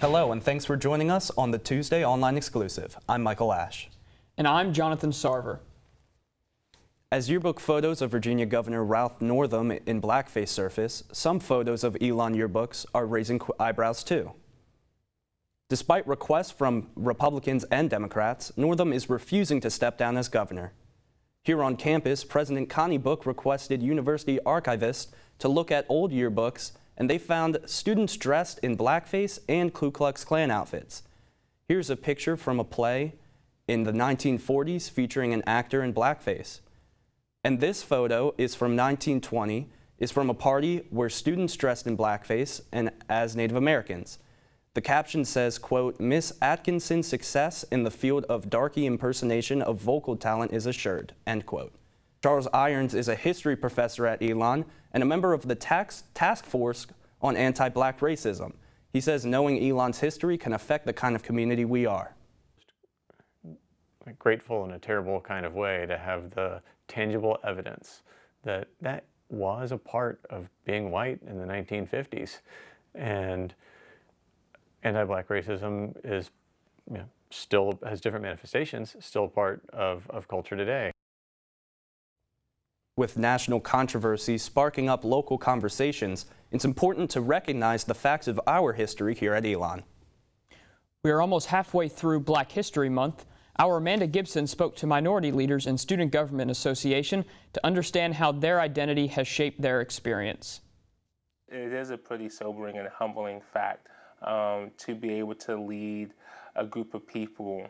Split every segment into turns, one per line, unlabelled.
Hello, and thanks for joining us on the Tuesday Online Exclusive. I'm Michael Ash.
And I'm Jonathan Sarver.
As yearbook photos of Virginia Governor Ralph Northam in blackface surface, some photos of Elon yearbooks are raising eyebrows too. Despite requests from Republicans and Democrats, Northam is refusing to step down as governor. Here on campus, President Connie Book requested university archivists to look at old yearbooks, and they found students dressed in blackface and Ku Klux Klan outfits. Here's a picture from a play in the 1940s featuring an actor in blackface. And this photo is from 1920, is from a party where students dressed in blackface and as Native Americans. The caption says, quote, "Miss Atkinson's success in the field of darky impersonation of vocal talent is assured," end quote. Charles Irons is a history professor at Elon and a member of the task force on anti-black racism. He says knowing Elon's history can affect the kind of community we are.
Grateful in a terrible kind of way to have the tangible evidence that that was a part of being white in the 1950s. And anti-black racism is, still has different manifestations, still part of culture today.
With national controversy sparking up local conversations, it's important to recognize the facts of our history here at Elon.
We are almost halfway through Black History Month. Our Amanda Gibson spoke to minority leaders in Student Government Association to understand how their identity has shaped their experience.
It is a pretty sobering and humbling fact to be able to lead a group of people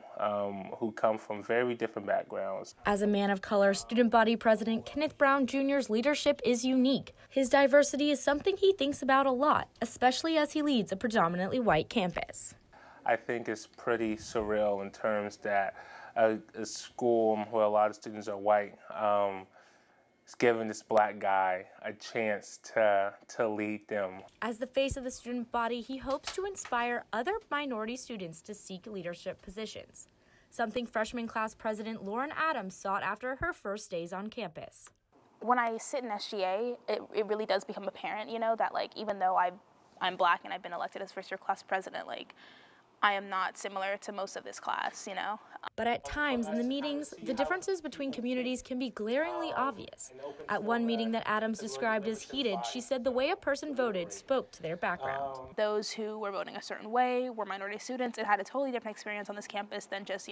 who come from very different backgrounds.
As a man of color, Student Body President Kenneth Brown Jr.'s leadership is unique. His diversity is something he thinks about a lot, especially as he leads a predominantly white campus.
I think it's pretty surreal in terms that a school where a lot of students are white is giving this black guy a chance to lead them.
As the face of the student body, he hopes to inspire other minority students to seek leadership positions, something freshman class president Lauren Adams sought after her first days on campus.
When I sit in SGA, it really does become apparent, that even though I'm black and I've been elected as first year class president, I am not similar to most of this class,
But at times in the meetings, the differences between communities can be glaringly obvious. At one meeting that Adams described as heated, she said the way a person voted spoke to their background.
Those who were voting a certain way were minority students and had a totally different experience on this campus than just,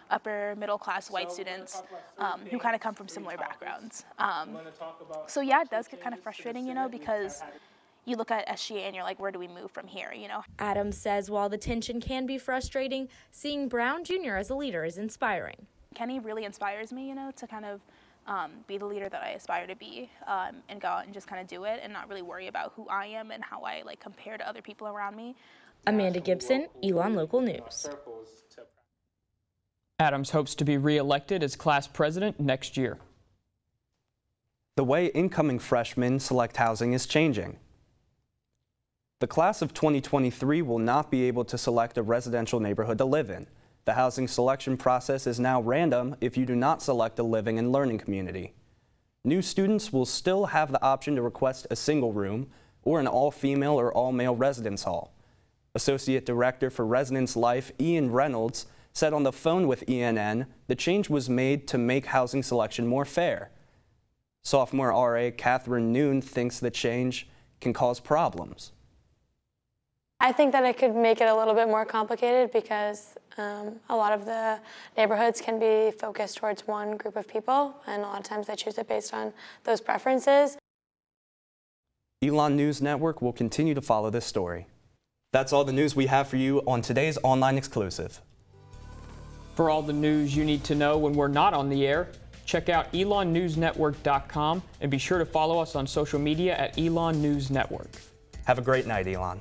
upper middle class white students who kind of come from similar backgrounds. So yeah, it does get kind of frustrating, because you look at SGA and you're like, where do we move from here,
Adams says while the tension can be frustrating, seeing Brown Jr. as a leader is inspiring.
Kenny really inspires me, to kind of be the leader that I aspire to be and go out and just kind of do it and not really worry about who I am and how I compare to other people around me.
Amanda Gibson, Elon Local News.
Adams hopes to be re-elected as class president next year.
The way incoming freshmen select housing is changing. The class of 2023 will not be able to select a residential neighborhood to live in. The housing selection process is now random if you do not select a living and learning community. New students will still have the option to request a single room or an all-female or all-male residence hall. Associate Director for Residence Life, Ian Reynolds, said on the phone with ENN the change was made to make housing selection more fair. Sophomore RA Catherine Noon thinks the change can cause problems.
I think that it could make it a little bit more complicated because a lot of the neighborhoods can be focused towards one group of people, and a lot of times they choose it based on those preferences.
Elon News Network will continue to follow this story. That's all the news we have for you on today's Online Exclusive.
For all the news you need to know when we're not on the air, check out elonnewsnetwork.com and be sure to follow us on social media at Elon News Network.
Have a great night, Elon.